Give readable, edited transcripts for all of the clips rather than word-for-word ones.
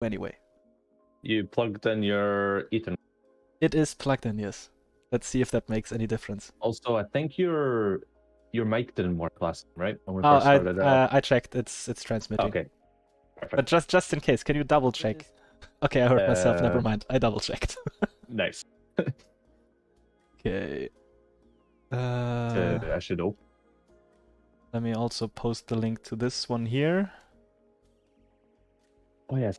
anyway. You plugged in your Ethernet. It is plugged in, yes. Let's see if that makes any difference. Also, I think your mic didn't work last time, right? When we first started. I checked. It's transmitting. Okay. Perfect. But just in case, can you double check? Okay, I heard myself. Never mind. I double checked. Nice. Okay. I should open. Let me also post the link to this one here. Oh yes.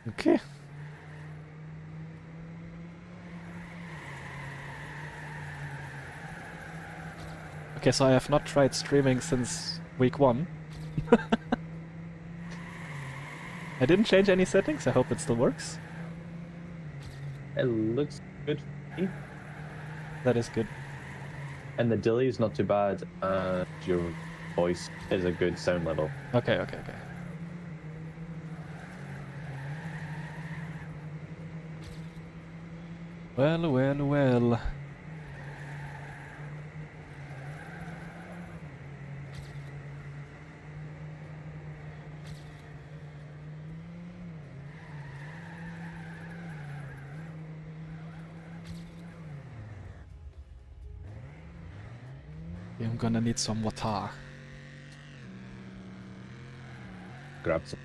Okay. Okay, so I have not tried streaming since week 1. I didn't change any settings. I hope it still works. It looks good for me. That is good. And the delay is not too bad. Your voice is a good sound level. Okay. Well. I'm gonna need some water. Grab some.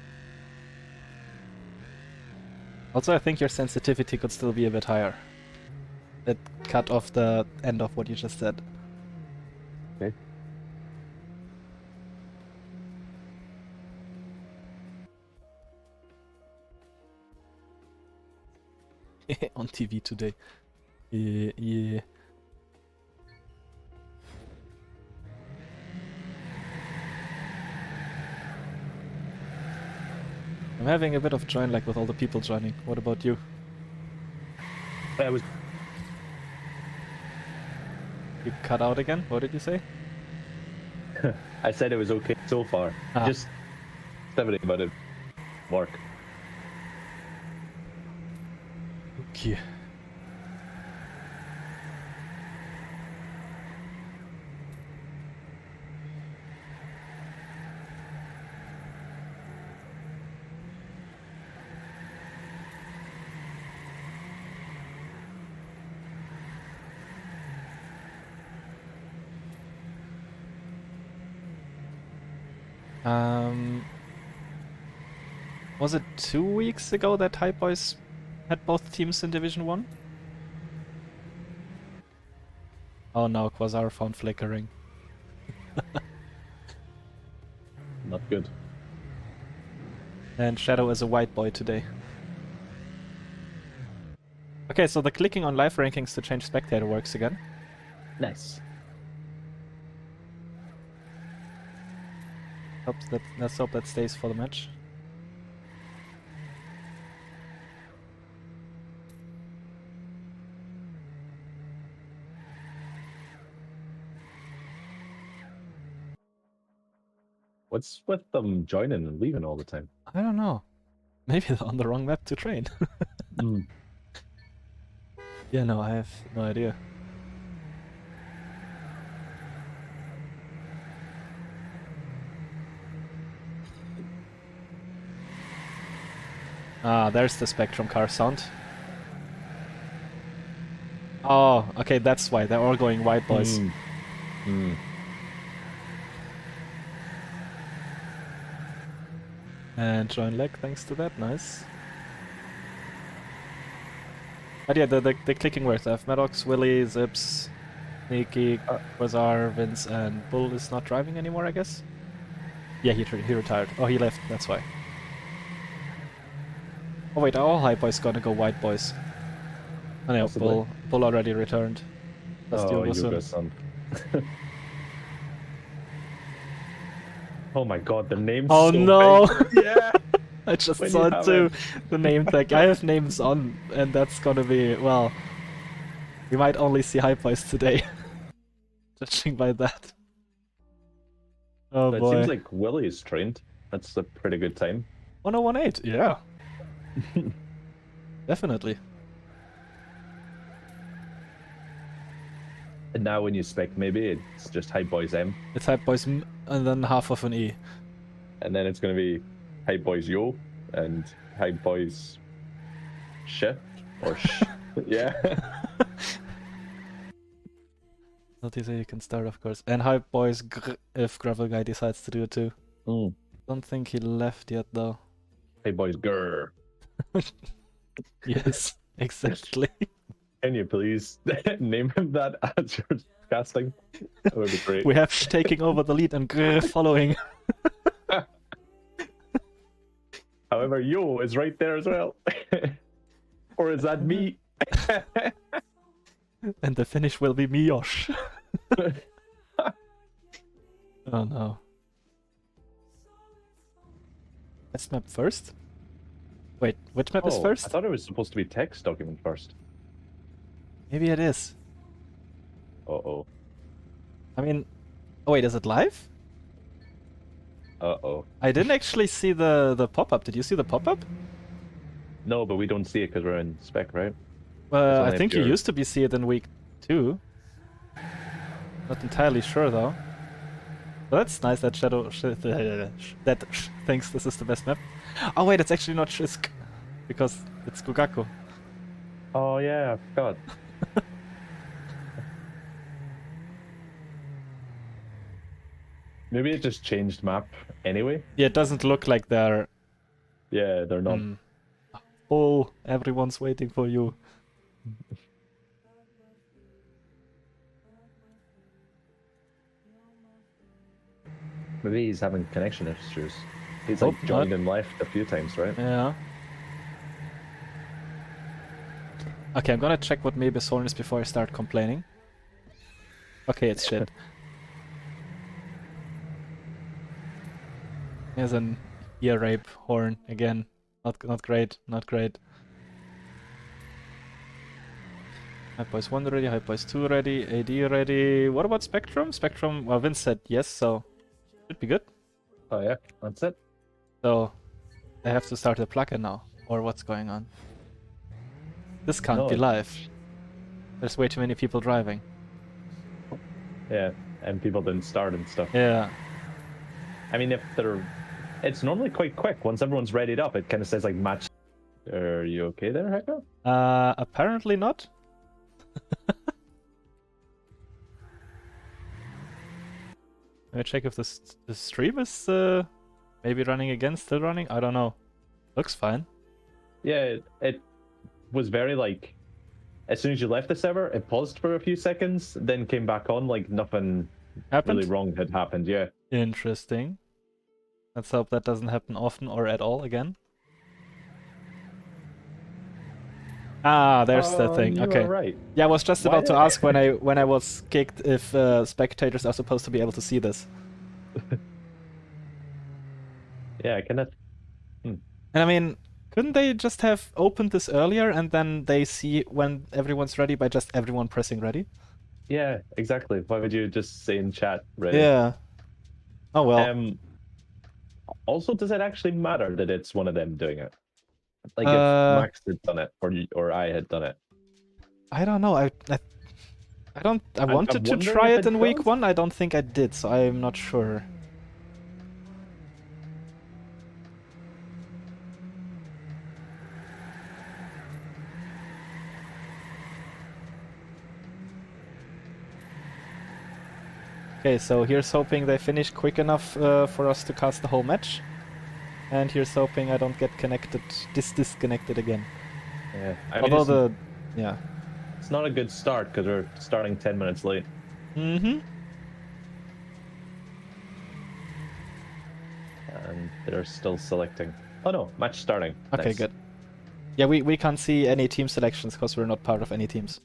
Also, I think your sensitivity could still be a bit higher. It cut off the end of what you just said. Okay. On TV today. Yeah. I'm having a bit of join lag with all the people joining. What about you? You cut out again? What did you say? I said it was okay so far. Just everything about it work. Okay. Was it 2 weeks ago that hypeboys had both teams in Division 1? Oh no, Quasar found flickering. Not good. And Shadow is a white boy today. Okay, so the clicking on live rankings to change spectator works again. Nice. Let's hope that stays for the match. What's with them joining and leaving all the time? I don't know. Maybe they're on the wrong map to train. Yeah, no, I have no idea. Ah, there's the Spectrum car sound. Oh, okay, that's why. They're all going white boys. And join leg thanks to that, nice. But yeah, the clicking works. I have Maddox, Willy, Zips, Nikki, Quasar, Vince, and Bull is not driving anymore, I guess? Yeah, he retired. Oh, he left, that's why. Oh wait, are all high boys gonna go white boys? Oh no, Bull already returned. That's Yuga-san. Oh my god, the name's so no! Big. Yeah! I just saw it too. The name tag. I have names on, and that's gonna be, well... We might only see high boys today. Judging by that. Oh but boy. It seems like Willy is trained. That's a pretty good time. 1018, yeah. Definitely. And now when you spec, maybe it's just hypeboys M, It's hypeboys M and then half of an E. and then it's gonna be hypeboys Yo and hypeboys Shit or Sh. Yeah. Not easy, you can start, of course. And hypeboys Gr if Gravel Guy decides to do it too. Don't think he left yet though. Hypeboys Grr. Yes, exactly. Can you please name him that as you're casting? That would be great. We have Sh taking over the lead and Grr following. However, Yo is right there as well. Or is that me? And the finish will be Miyosh. Oh no. Best map first? Wait, which map is first? I thought it was supposed to be text document first. Maybe it is. Uh-oh. I mean, oh wait, is it live? Uh-oh. I didn't actually see the pop-up. Did you see the pop-up? No, but we don't see it because we're in spec, right? I think you used to see it in week 2. Not entirely sure though. But that's nice that that thinks this is the best map. Oh wait, it's actually not Shisk, because it's Gugaku. Oh yeah, I forgot. Maybe it just changed map anyway. Yeah, it doesn't look like they're... Yeah, they're not. Oh, everyone's waiting for you. Maybe he's having connection issues. He's like joined and left a few times, right? Yeah. Okay, I'm gonna check what maybe Soln is before I start complaining. Okay, it's shit. Here's an ear rape horn again. Not great, not great. Hypeboys 1 ready, Hypeboys 2 ready, AD ready. What about Spectrum? Spectrum, well, Vince said yes, so should be good. Oh yeah, that's it. So I have to start the plugin now, or what's going on? This can't be live. There's way too many people driving. Yeah, and people didn't start and stuff. Yeah. I mean, if they're... It's normally quite quick. Once everyone's readied up, it kind of says like match. Are you okay there, Hector? Apparently not. Let me check if the stream is maybe running again, still running. I don't know. Looks fine. Yeah, it was very like, as soon as you left the server, it paused for a few seconds, then came back on like nothing really wrong had happened. Yeah. Interesting. Let's hope that doesn't happen often or at all again. Ah, there's the thing. Okay. Right. Yeah, I was just about to ask when I was kicked if spectators are supposed to be able to see this. Yeah, I cannot. And I mean, couldn't they just have opened this earlier and then they see when everyone's ready by just everyone pressing ready? Yeah, exactly. Why would you just say in chat ready? Yeah. Oh well. Also, does it actually matter that it's one of them doing it? Like if Max had done it or I had done it. I don't know. I wanted to try it in week 1. I don't think I did, so I'm not sure. Okay, so here's hoping they finish quick enough for us to cast the whole match. And here's hoping I don't get connected, disconnected again. Yeah. I mean, although it's not a good start because we're starting 10 minutes late. Mm-hmm. And they're still selecting. Oh no, match starting. Okay, nice. good. Yeah, we can't see any team selections because we're not part of any teams.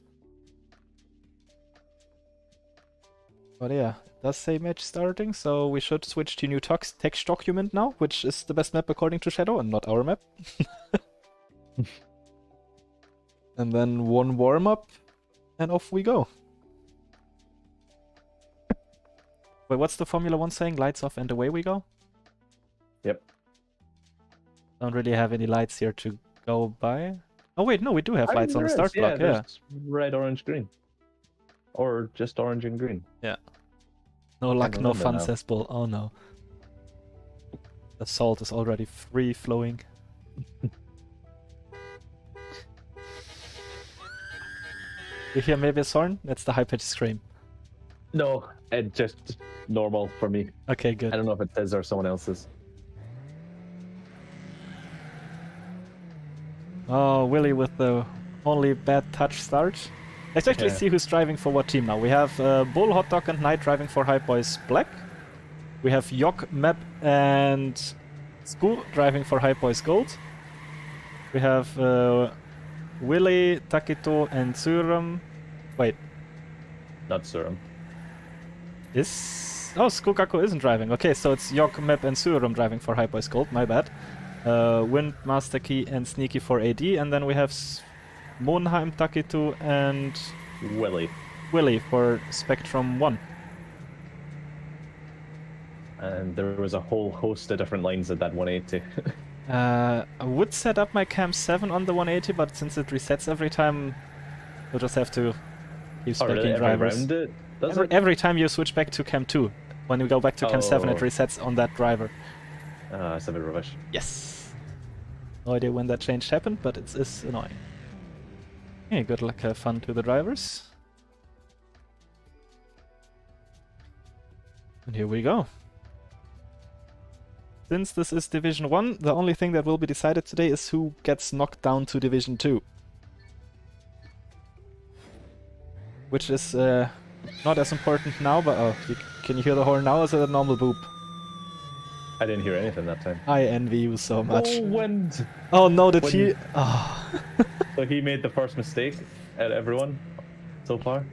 But yeah, it does say match starting, so we should switch to new text document now, which is the best map according to Shadow and not our map. And then one warm-up, and off we go. Wait, what's the Formula 1 saying? Lights off and away we go? Yep. Don't really have any lights here to go by. Oh wait, no, we do have lights on the start block, yeah. Red, orange, green. or just orange and green. Yeah. No luck, no fun, now. says Bull. Oh no. The salt is already free flowing. You hear maybe a horn? That's the high-pitched scream. No, it just normal for me. Okay, good. I don't know if it's his or someone else's. Oh, Willy with the only bad touch start. Let's actually see who's driving for what team now. We have Bull, Hot Dog, and Knight driving for hypeboys Black. We have Yok, Map, and Sku driving for hypeboys Gold. We have Willy, Takito, and Surum. Wait. Not Surum. Oh, Skukako isn't driving. Okay, so it's Yok, Map, and Surum driving for hypeboys Gold. My bad. Wind, Master Key, and Sneaky for AD. And then we have Monheim, Takitu, and Willy for Spectrum 1. And there was a whole host of different lines at that 180. I would set up my cam 7 on the 180, but since it resets every time, you'll just have to keep specking drivers. Every time you switch back to cam 2. When you go back to cam 7, it resets on that driver. It's a bit rubbish. Yes. No idea when that change happened, but it's annoying. Okay, good luck, have fun to the drivers. And here we go. Since this is Division 1, the only thing that will be decided today is who gets knocked down to Division 2. Which is not as important now, but can you hear the horn now, or is it a normal boop? I didn't hear anything that time. I envy you so much. Oh, wind! Oh no, did he... Oh. So he made the first mistake at everyone so far?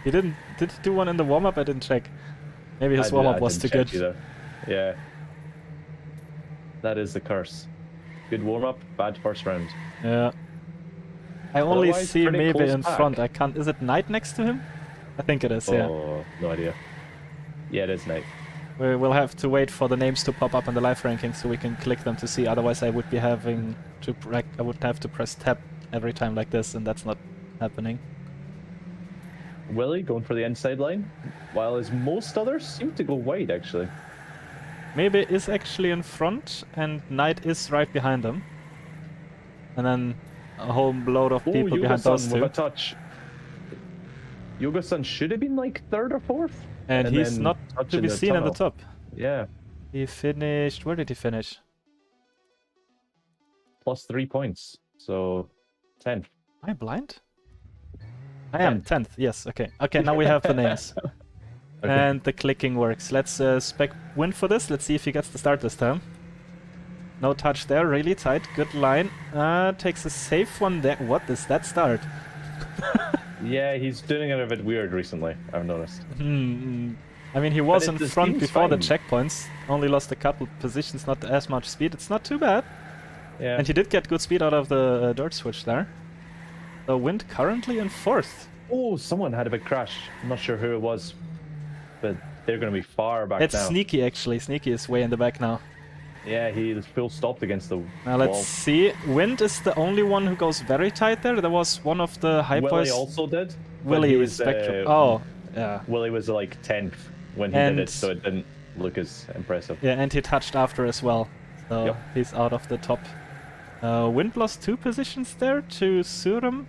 He didn't... Did he do one in the warm-up? I didn't check. Maybe his warm-up was too good. Either. Yeah. That is the curse. Good warm-up, bad first round. Yeah. I only see maybe in front. I can't... Is it Knight next to him? I think it is, yeah. Oh, no idea. Yeah, it is Knight. We will have to wait for the names to pop up in the live ranking so we can click them to see. Otherwise, I would be having to... I would have to press tab every time like this, and that's not happening. Willy going for the inside line, while as most others seem to go wide, actually. Maybe is actually in front, and Knight is right behind him. And then a whole load of people behind those two. With a touch. Yoga-san should have been like 3rd or 4th. And he's not to be seen in the top. Yeah. He finished... Where did he finish? Plus 3 points. So, 10th. Am I blind? I am 10th, yes, okay. Okay, now we have the names. Okay. And the clicking works. Let's spec win for this. Let's see if he gets the start this time. No touch there, really tight. Good line. Takes a safe one there. What is that start? Yeah, he's doing it a bit weird recently, I've noticed. I mean, he was in front before the checkpoints. Only lost a couple positions, not as much speed. It's not too bad. Yeah. And he did get good speed out of the dirt switch there. So Wind currently in 4th. Oh, someone had a big crash. I'm not sure who it was, but they're going to be far back now. It's Sneaky, actually. Sneaky is way in the back now. Yeah, he is full stopped against the Now let's see. Wind is the only one who goes very tight there. There was one of the hypeboys. Willy also did. Willy was Spectrum. Oh, yeah. Willy was like 10th when he did it, so it didn't look as impressive. Yeah, and he touched after as well. So he's out of the top. Wind lost 2 positions there to Surum.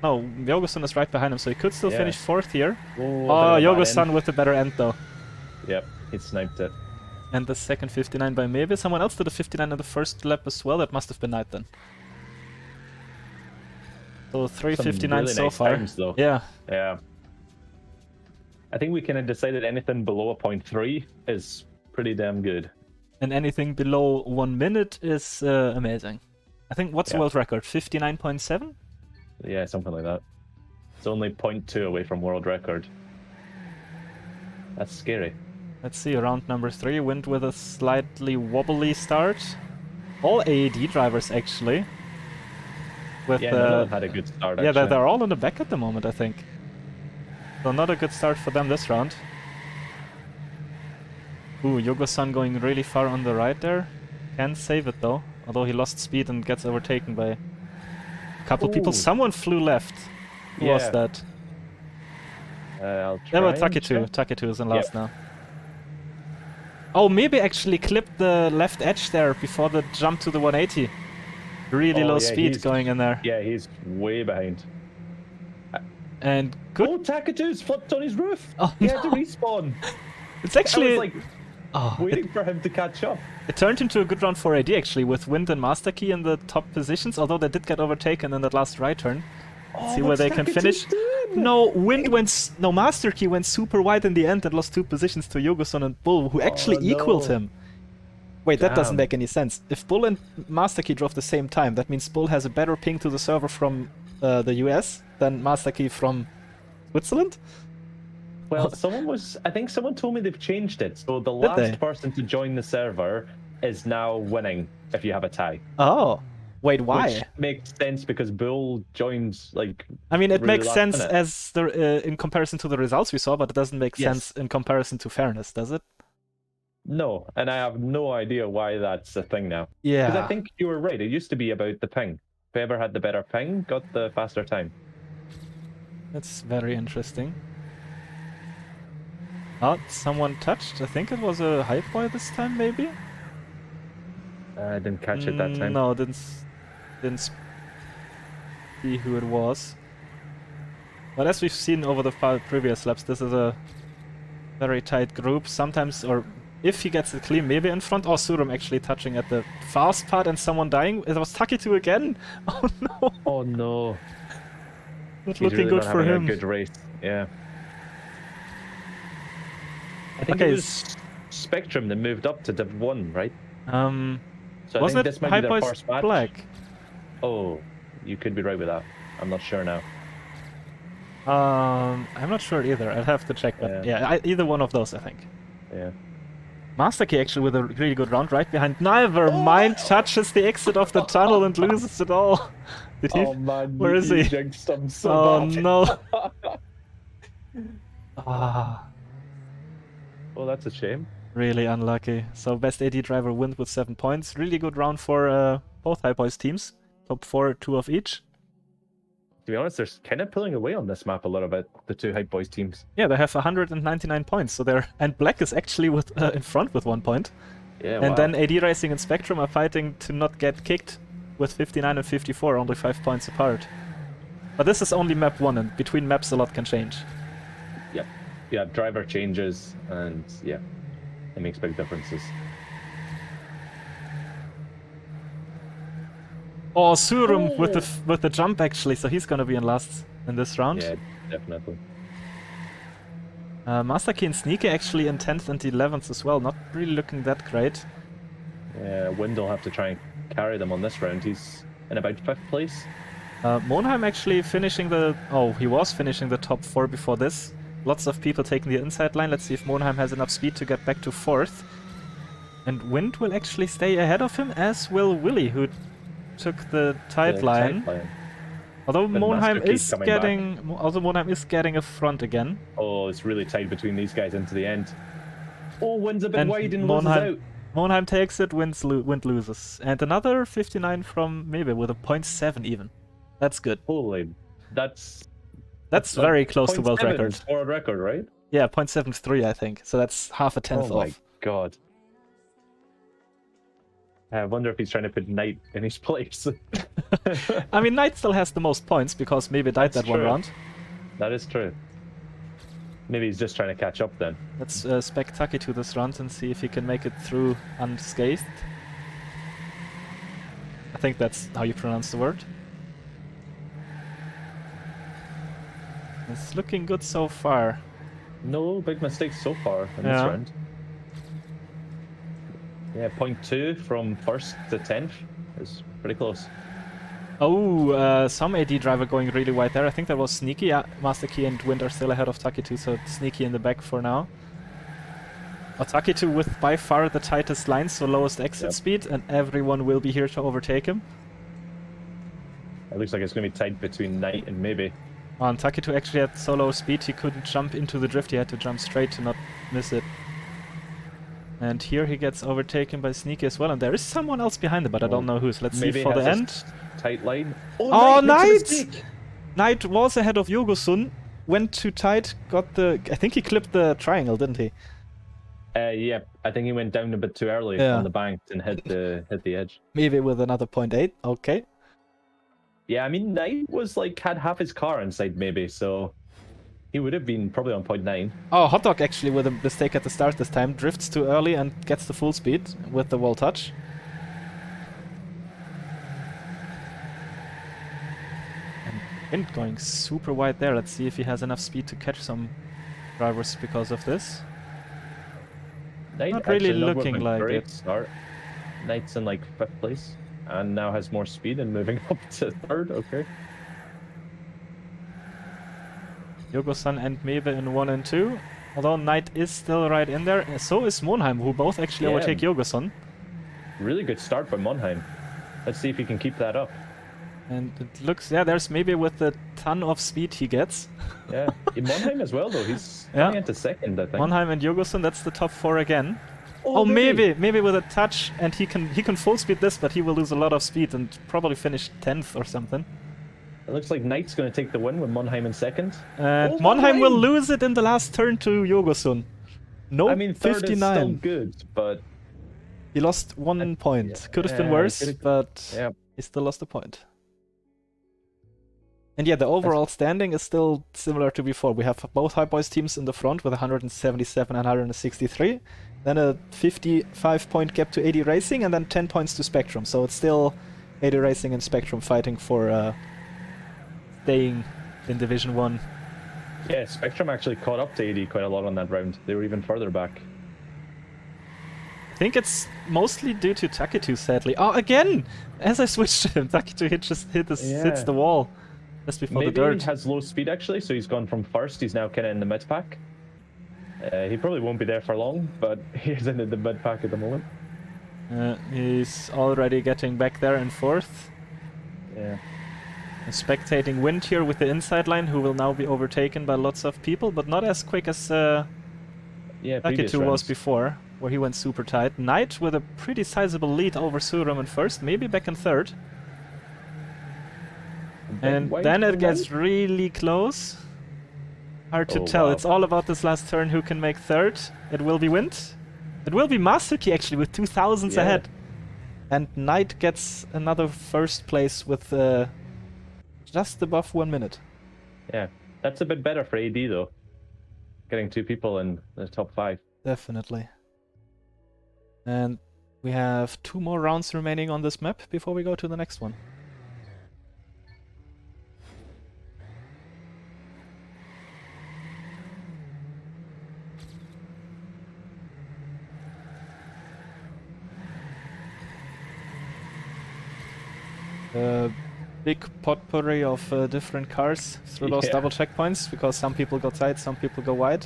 No, Yogo-san is right behind him, so he could still finish 4th here. Oh, Yogo-san with the better end though. Yep, he sniped it. And the second 59 by maybe. Someone else did a 59 in the first lap as well. That must have been Knight then. So 3:59 really so far. Times, though. Yeah. Yeah. I think we can have decided anything below a 0.3 is pretty damn good. And anything below 1 minute is amazing. I think what's the world record? 59.7? Yeah, something like that. It's only 0.2 away from world record. That's scary. Let's see, round number 3, Wind with a slightly wobbly start. All AED drivers actually. With, none of them had a good start actually. Yeah, they're all in the back at the moment, I think. So not a good start for them this round. Ooh, Yogo-san going really far on the right there. Can save it though, although he lost speed and gets overtaken by a couple people. Someone flew left. Who was that? I'll Yeah, try. well, and Taketu. check. Taketu is in last now. Oh, maybe actually clip the left edge there before the jump to the 180. Really low speed going in there. Yeah, he's way behind. And good. Oh, Taketu's flipped on his roof. Oh, he no. had to respawn. It's actually... I was like waiting for him to catch up. It turned into a good round for AD actually, with Wind and Master Key in the top positions, although they did get overtaken in that last right turn. Let's see where they can finish. No, Master Key went super wide in the end and lost 2 positions to Yogosun and Bull, who actually equaled him. Wait, that doesn't make any sense. If Bull and Master Key drove the same time, that means Bull has a better ping to the server from the US than Master Key from Switzerland? Well, I think someone told me they've changed it. So the last person to join the server is now winning if you have a tie. Oh. Wait, why? Which makes sense because Bull joins I mean, it really makes sense as in comparison to the results we saw, but it doesn't make sense in comparison to fairness, does it? No, and I have no idea why that's a thing now. Yeah. Because I think you were right. It used to be about the ping. Whoever had the better ping got the faster time. That's very interesting. Oh, someone touched. I think it was a hypeboy this time, maybe? I didn't catch it that time. No, didn't see who it was. But as we've seen over the previous laps, this is a very tight group. Sometimes, or if he gets it clean, maybe in front. Oh, Surum actually touching at the fast part and someone dying. It was Taketu again. Oh no. Oh no. Not looking good for him. A good race. Yeah. I think it was Spectrum that moved up to Div 1, right? So wasn't this might be their first match. Black? Oh, you could be right with that. I'm not sure now. I'm not sure either. I'd have to check, but yeah, either one of those, I think. Yeah. Master Key actually with a really good round right behind. Never mind, touches the exit of the tunnel and loses it all. Did he? Oh man, where is he? Jinxed him so bad. No. Well, that's a shame. Really unlucky. So best AD driver wins with 7 points. Really good round for both hypeboys teams. Top 4, 2 of each. To be honest, they're kind of pulling away on this map a little bit, the 2 hypeboys teams. Yeah, they have 199 points. So they're and Black is actually with in front with 1 point. Yeah. And then AD Racing and Spectrum are fighting to not get kicked with 59 and 54, only 5 points apart. But this is only map 1, and between maps a lot can change. Yep. Yeah, driver changes, and yeah, it makes big differences. Oh, Surum with the jump actually, so he's gonna be in last in this round. Yeah, definitely. Master Key and Sneaky actually in 10th and 11th as well, not really looking that great. Yeah, Wind will have to try and carry them on this round. He's in about 5th place. Monheim actually finishing he was finishing the top 4 before this. Lots of people taking the inside line. Let's see if Monheim has enough speed to get back to 4th. And Wind will actually stay ahead of him, as will Willy, who took the tight line. Although Monheim is getting a front again. Oh, it's really tight between these guys into the end. Oh, Wind's a bit wide and loses out. Monheim takes it, Wind loses. And another 59 from Mebe with a 0.7 even. That's good. Holy, that's very close to world record. World record, right? Yeah, 0.73 I think. So that's half a tenth off. Oh my god. I wonder if he's trying to put Knight in his place. I mean, Knight still has the most points because Mebe died that one round. That is true. Maybe he's just trying to catch up then. Let's spec Taki to this round and see if he can make it through unscathed. I think that's how you pronounce the word. It's looking good so far. No big mistakes so far in this round. Yeah, 0.2 from 1st to 10th is pretty close. Oh, some AD driver going really wide there. I think that was Sneaky. Master Key and Wind are still ahead of Taketu, so Sneaky in the back for now. Taketu with by far the tightest line, so lowest exit speed, and everyone will be here to overtake him. It looks like it's going to be tight between Knight and Maybe. And Taketu actually had so low speed he couldn't jump into the drift, he had to jump straight to not miss it. And here he gets overtaken by Sneaky as well, and there is someone else behind him, but I don't know who's. Let's see for the end. Tight line. Oh, Knight! Knight was ahead of Yogosun, went too tight, got the... I think he clipped the triangle, didn't he? Yeah, I think he went down a bit too early on the bank and hit the edge. Maybe with another 0.8, okay. Yeah, I mean, Knight was like, had half his car inside maybe, so he would have been probably on 0.9. Oh, Hotdog actually with a mistake at the start this time, drifts too early and gets the full speed with the wall touch. And Wind going super wide there. Let's see if he has enough speed to catch some drivers because of this. Knight Not really looking a like great it. start. Knight's in like 5th place and now has more speed and moving up to 3rd. Okay. Yogo-san and Mebe in 1 and 2. Although Knight is still right in there. So is Monheim, who both actually overtake Yogo-san. Really good start by Monheim. Let's see if he can keep that up. And it looks, yeah, there's Mebe with the ton of speed he gets. Yeah, Monheim as well though. He's coming into 2nd, I think. Monheim and Yogo-san, that's the top 4 again. Oh, maybe with a touch, and he can full speed this, but he will lose a lot of speed and probably finish 10th or something. It looks like Knight's going to take the win with Monheim in 2nd. And Monheim will lose it in the last turn to Yogo-san. No, I mean, 3rd 59. is still good, but he lost 1 point. Could have been worse, but he still lost a point. And yeah, the overall standing is still similar to before. We have both hypeboys teams in the front with 177 and 163. Then a 55-point gap to 80 Racing, and then 10 points to Spectrum. So it's still 80 Racing and Spectrum fighting for staying in Division 1. Yeah, Spectrum actually caught up to 80 quite a lot on that round. They were even further back. I think it's mostly due to Taketu, sadly. Oh, again! As I switched to him, Taketu hits the wall just before the dirt. Maybe he has low speed actually, so he's gone from 1st. He's now kind of in the mid-pack. He probably won't be there for long, but he's in the mid-pack at the moment. He's already getting back there in 4th. Yeah. A spectating Wind here with the inside line, who will now be overtaken by lots of people, but not as quick as Taketu was before, where he went super tight. Knight with a pretty sizable lead over Suram in 1st, maybe back in 3rd. And then it gets really close. Hard to tell. Wow. It's all about this last turn, who can make 3rd. It will be Wind. It will be Masuki actually with 2000s ahead. And Knight gets another 1st place with just above 1 minute. Yeah, that's a bit better for AD though. Getting 2 people in the top 5. Definitely. And we have 2 more rounds remaining on this map before we go to the next one. Big potpourri of different cars through those double checkpoints, because some people go tight, some people go wide.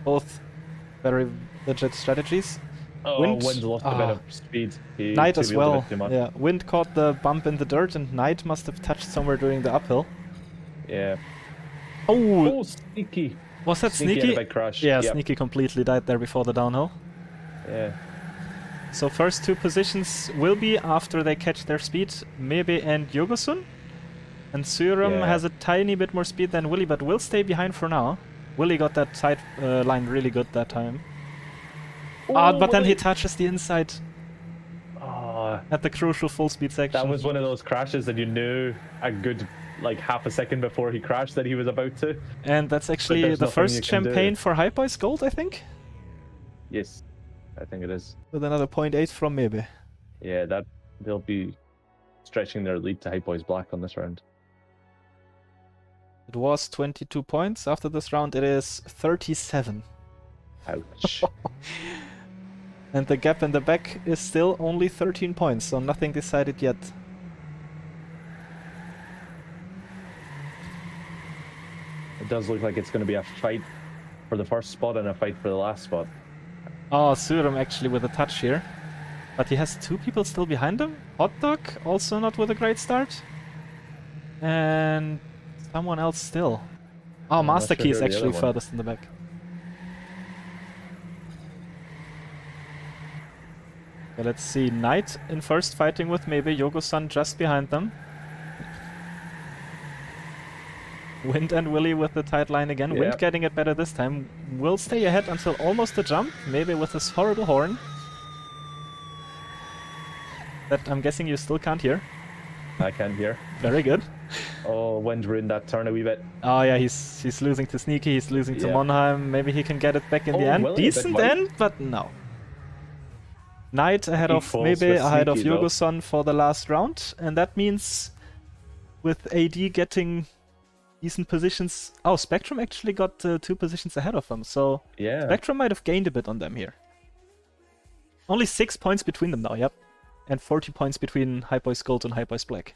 Both very legit strategies. Oh, Wind lost a bit of speed. Knight as well. Yeah, Wind caught the bump in the dirt, and Knight must have touched somewhere during the uphill. Yeah. Oh, sneaky. Was that sneaky? Had a big crash. Yeah, Sneaky completely died there before the downhill. Yeah. So first 2 positions will be, after they catch their speed, Mebe and Yogo-sun. And Suram has a tiny bit more speed than Willy, but will stay behind for now. Willy got that side line really good that time. But then he touches the inside at the crucial full speed section. That was one of those crashes that you knew a good half a second before he crashed that he was about to. And that's actually the first champagne for hypeboys gold, I think? Yes. I think it is. With another 0.8 from Mebe. Yeah, they'll be stretching their lead to hypeboys black on this round. It was 22 points. After this round, it is 37. Ouch. And the gap in the back is still only 13 points, so nothing decided yet. It does look like it's going to be a fight for the first spot and a fight for the last spot. Oh, Suram actually with a touch here. But he has 2 people still behind him. Hotdog also not with a great start. And someone else still. Oh, Master Key is actually furthest in the back. So let's see. Knight in first fighting with maybe Yogo-san just behind them. Wind and Willy with the tight line again. Yeah. Wind getting it better this time. Will stay ahead until almost the jump, maybe with this horrible horn. That I'm guessing you still can't hear. I can't hear. Very good. Oh, Wind ruined that turn a wee bit. Oh yeah, he's losing to Sneaky, he's losing to Monheim. Maybe he can get it back in the end. Willy, Decent end, but no. Knight ahead of maybe ahead of Yogoson for the last round, and that means with AD getting decent positions. Oh, Spectrum actually got 2 positions ahead of them, so yeah, Spectrum might have gained a bit on them here. Only 6 points between them now, yep, and 40 points between Hypeboys Gold and Hypeboys Black.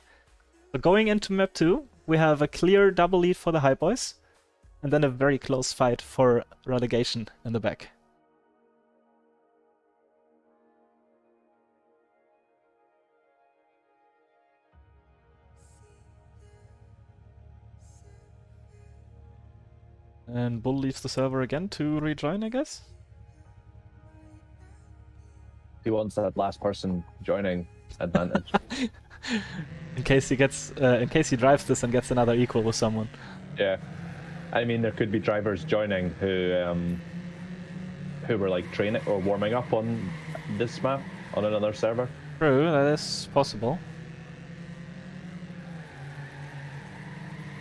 So going into map 2, we have a clear double lead for the Hypeboys, and then a very close fight for relegation in the back. And Bull leaves the server again to rejoin, I guess? he wants that last person joining advantage. in case he drives this and gets another equal with someone. Yeah, I mean there could be drivers joining who were like training or warming up on this map on another server. True, that is possible.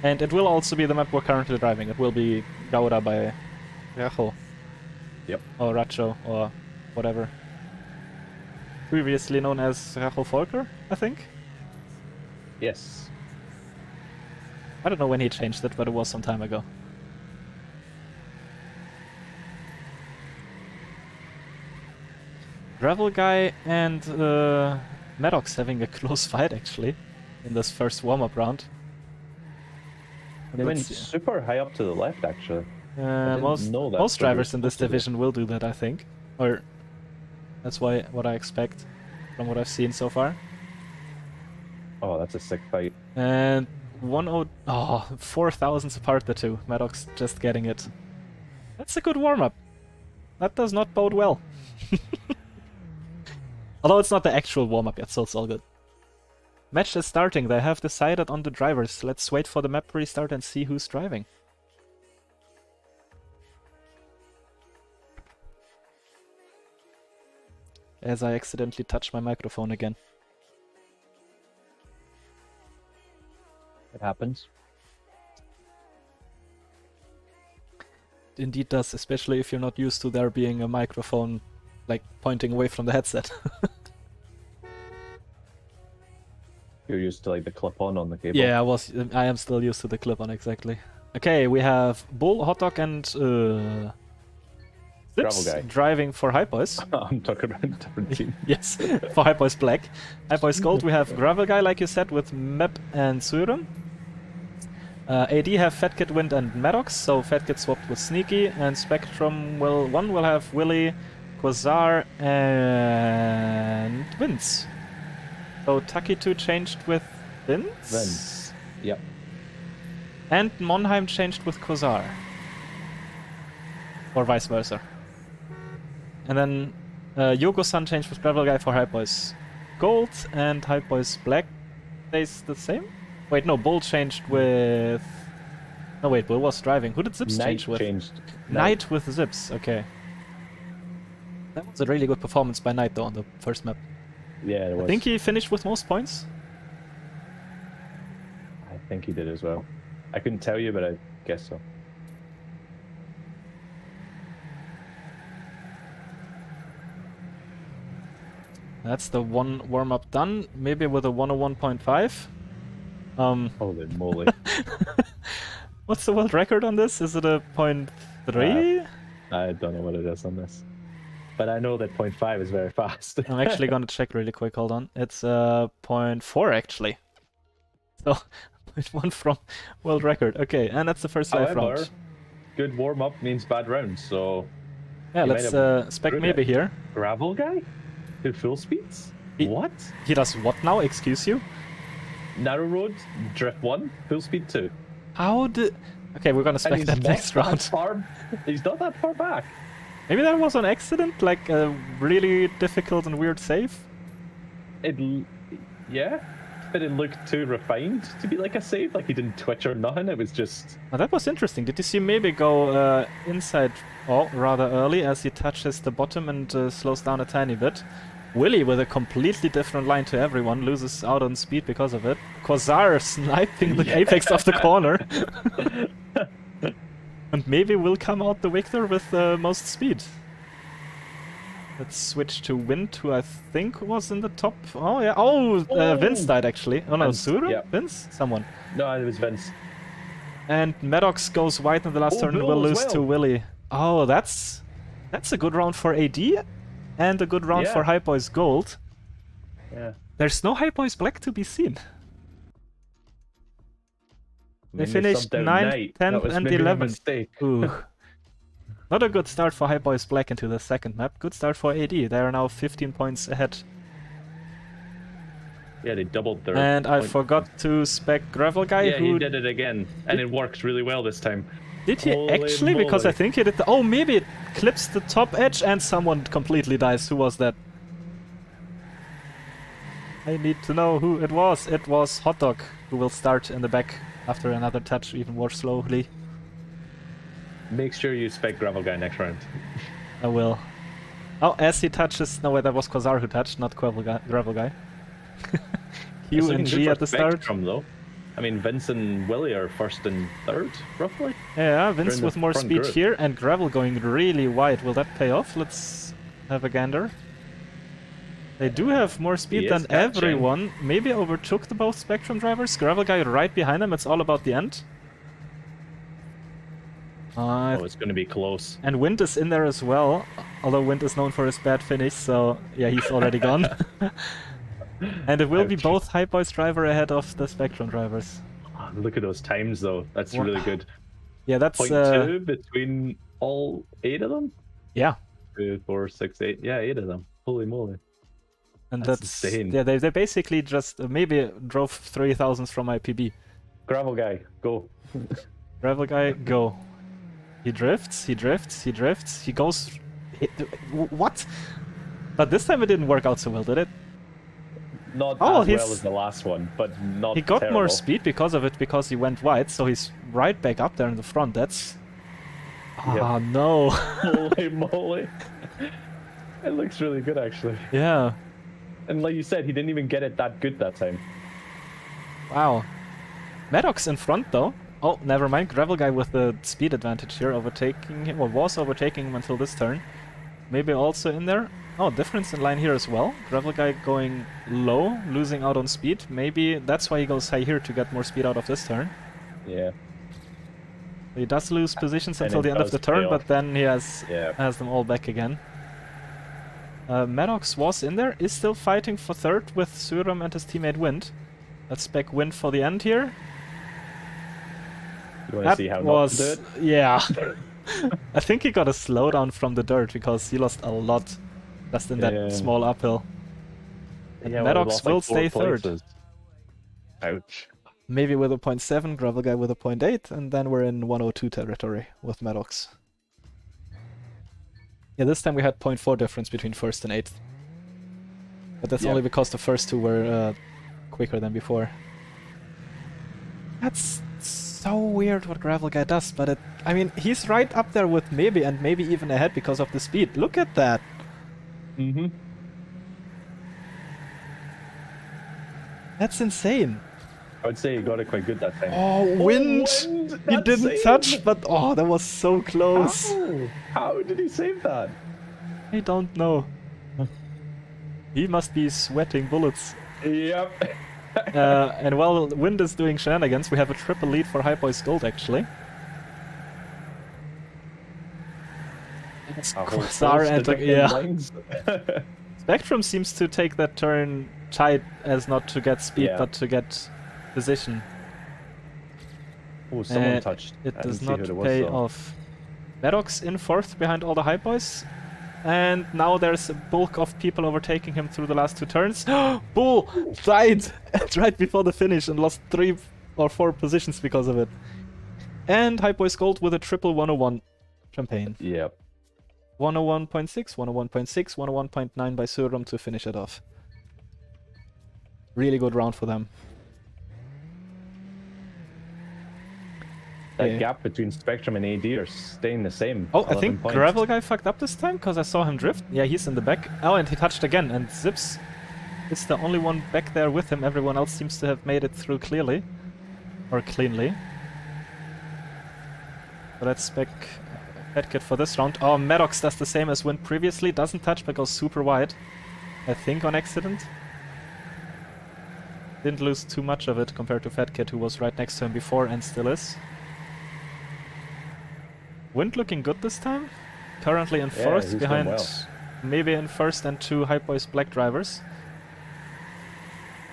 And it will also be the map we're currently driving. It will be Gouda by Racho. Yep. Or Racho, or whatever. Previously known as Racho Volker, I think? Yes. I don't know when he changed it, but it was some time ago. Gravel Guy and Maddox having a close fight, actually, in this first warm-up round. They went super high up to the left, actually. Most drivers in this division will do that, I think. Or that's what I expect from what I've seen so far. Oh, that's a sick fight. And 4 thousandths apart the two. Maddox just getting it. That's a good warm-up. That does not bode well. Although it's not the actual warm-up yet, so it's all good. Match is starting. They have decided on the drivers. Let's wait for the map restart and see who's driving. As I accidentally touched my microphone again. It happens. It indeed does, especially if you're not used to there being a microphone like pointing away from the headset. You're used to like the clip-on the cable. Yeah, I am still used to the clip-on, exactly. Okay, we have Bull, Hotdog, and Zips driving for Hypeboys. I'm talking about a different team. Yes, for Hypeboys Black. Hypeboys Gold, we have Gravel Guy, like you said, with Mep and Surum. AD have Fatkid, Wind, and Maddox, so Fatkid swapped with Sneaky, and Spectrum will have Willy, Quasar, and Vince. So Taki2 changed with Vince? Yep. And Monheim changed with Quasar. Or vice versa. And then Yogo-san changed with Gravel Guy for Hypeboys Gold, and Hypeboys Black stays the same? Wait, no, Bull changed with... No, wait, Bull was driving. Who did Zips change with? Knight with Zips, okay. That was a really good performance by Knight, though, on the first map. Yeah, it was. I think he finished with most points. I think he did as well. I couldn't tell you, but I guess so. That's the one warm-up done, maybe with a 101.5. Holy moly. What's the world record on this? Is it a 0.3? I don't know what it is on this. But I know that 0.5 is very fast. I'm actually gonna check really quick, hold on. It's 0.4 actually. So, 0.1 from world record. Okay, and that's the first live round. Good warm-up means bad rounds, so... Yeah, let's spec maybe here. Gravel Guy? To full speeds? What? He does what now, excuse you? Narrow road, drift 1, full speed 2. How did... Okay, we're gonna spec that next round. He's not that far back. Maybe that was an accident, like a really difficult and weird save? Yeah? but it looked too refined to be like a save. Like he didn't twitch or nothing. It was just. Oh, that was interesting. Did you see maybe go inside rather early as he touches the bottom and slows down a tiny bit? Willy with a completely different line to everyone loses out on speed because of it. Quasar sniping the apex of the corner. And maybe will come out the victor with the most speed. Let's switch to Wind, who I think was in the top. Oh, yeah. Oh, Vince died actually. Oh, no, Vince, Sura? yeah. Vince? Someone. No, it was Vince. And Maddox goes white in the last turn and will lose to Willy. Oh, that's a good round for AD and a good round for hypeboys gold. Yeah. There's no hypeboys black to be seen. They finished 9th, 10th, and 11th. Ooh. Not a good start for hypeboys black into the second map. Good start for AD. They are now 15 points ahead. Yeah, they doubled their. And I forgot to spec Gravel Guy. Yeah, who he did it again, and it works really well this time. Did he actually? Moly. Because I think he did the... Oh, maybe it clips the top edge and someone completely dies. Who was that? I need to know who it was. It was Hotdog, who will start in the back after another touch even more slowly. Make sure you spec Gravel Guy next round. I will. Oh, as he touches... No, wait, that was Quasar who touched, not Gravel Guy. Q and G at the start. Though. I mean, Vince and Willy are first and third, roughly. Yeah, Vince with more speed here, and Gravel going really wide. Will that pay off? Let's have a gander. They do have more speed than everyone. Maybe overtook the both Spectrum drivers. Gravel Guy right behind them. It's all about the end. Oh, it's going to be close. And Wind is in there as well. Although Wind is known for his bad finish, so yeah, he's already gone. And it will be both hypeboys driver ahead of the Spectrum drivers. Oh, look at those times, though. That's really good. Yeah, that's 0.2 between all 8 of them. Yeah. 2, 4, 6, 8. Yeah, 8 of them. Holy moly! And that's insane. Yeah, they basically just maybe drove 3000s from IPB. Gravel Guy, go. Gravel Guy, go. He drifts. He drifts. He drifts. He goes. What? But this time it didn't work out so well, did it? Not as well as the last one, but not He got terrible. more speed because of it, because he went wide, so he's right back up there in the front. That's... Ah, no. Holy moly. It looks really good, actually. Yeah. And like you said, he didn't even get it that good that time. Wow. Maddox in front, though. Oh, never mind. Gravel Guy with the speed advantage here, overtaking him, or was overtaking him until this turn. Maybe also in there. Oh, difference in line here as well. Gravel Guy going low, losing out on speed. Maybe that's why he goes high here, to get more speed out of this turn. Yeah. He does lose positions until the end of the turn, but then he has them all back again. Maddox was in there, is still fighting for third with Suram and his teammate Wind. Let's spec Wind for the end here. You want to see how not to do it? Yeah. I think he got a slowdown from the dirt because he lost a lot just in that small uphill. And Maddox will stay third. Ouch. Maybe with a 0.7, Gravel Guy with a 0.8, and then we're in 102 territory with Maddox. Yeah, this time we had 0.4 difference between first and 8th. But that's only because the first two were quicker than before. That's so weird what Gravel Guy does, but I mean, he's right up there with maybe, and maybe even ahead because of the speed. Look at that! Mm-hmm. That's insane. I would say he got it quite good that time. Oh, Wind! He didn't touch, but oh, that was so close. How did he save that? I don't know. He must be sweating bullets. Yep. And while Wind is doing shenanigans, we have a triple lead for hypeboys gold, actually. Quasar and Spectrum seems to take that turn tight as not to get speed, but to get position. Oh, someone touched. It does not pay off. Maddox in fourth behind all the hypeboys. And now there's a bulk of people overtaking him through the last two turns. Bull died right before the finish and lost 3 or 4 positions because of it. And hypeboys gold with a triple 101 champagne. Yep. 101.6, 101.6, 101.9 by Suram to finish it off. Really good round for them. That gap between Spectrum and AD are staying the same. Oh, I think points. Gravel Guy fucked up this time because I saw him drift. Yeah, he's in the back. Oh, and he touched again. And Zips is the only one back there with him. Everyone else seems to have made it through clearly. Or cleanly. So let's back Fedkit for this round. Oh, Maddox does the same as Wind previously. Doesn't touch but goes super wide. I think on accident. Didn't lose too much of it compared to Fedkit, who was right next to him before and still is. Wind looking good this time. Currently in fourth, behind maybe in first and 2 Hypeboys black drivers.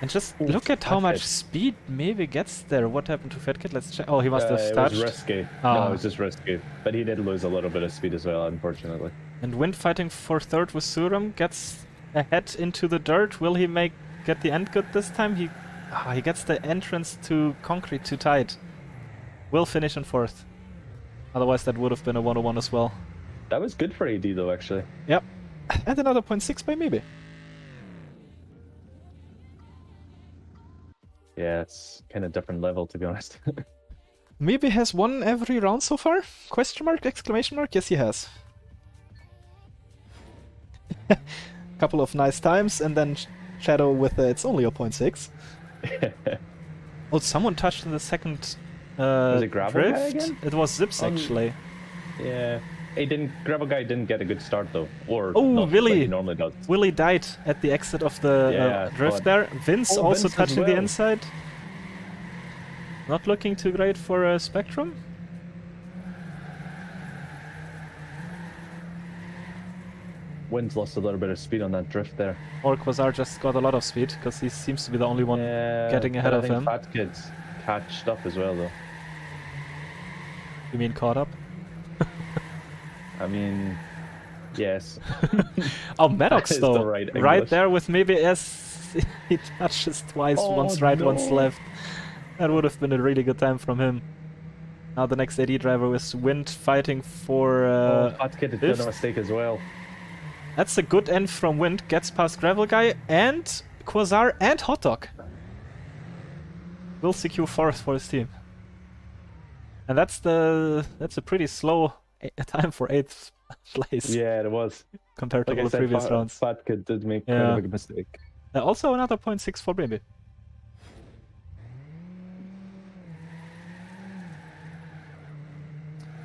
And just look at how much speed maybe gets there. What happened to Fedkit? Let's check. Oh, he must have touched. It was risky. No, it was just risky. But he did lose a little bit of speed as well, unfortunately. And Wind fighting for third with Suram gets ahead into the dirt. Will he get the end good this time? He gets the entrance to concrete too tight. Will finish in fourth. Otherwise that would have been a 101 as well. That was good for AD though, actually. Yep. And another 0.6 by maybe. Yeah, it's kind of different level, to be honest. Maybe has won every round so far? Question mark, exclamation mark? Yes, he has. Couple of nice times, and then Shadow with it's only a 0.6. Oh, someone touched in the second was it Gravel drift? Guy again? It was Zips, actually. Yeah. Gravel Guy didn't get a good start, though. Or oh, Willy! Like he normally does. Willy died at the exit of the drift there. Vince also touching the inside. Not looking too great for a Spectrum. Wind's lost a little bit of speed on that drift there. Or Quasar just got a lot of speed, because he seems to be the only one getting ahead of him. Fat Kid's catched up as well, though. You mean caught up? I mean, yes. Oh, Maddox though, right there with maybe S. He touches twice, once right, once left. That would have been a really good time from him. Now the next AD driver is Wind fighting for Fat Kid did a mistake as well. That's a good end from Wind, gets past Gravel Guy and Quasar and Hot Dog. Will secure fourth for his team. And that's a pretty slow time for 8th place. Yeah, it was. Compared to all the previous rounds. Fat Kid did make kind of a mistake. Also another 0.6 for Baby.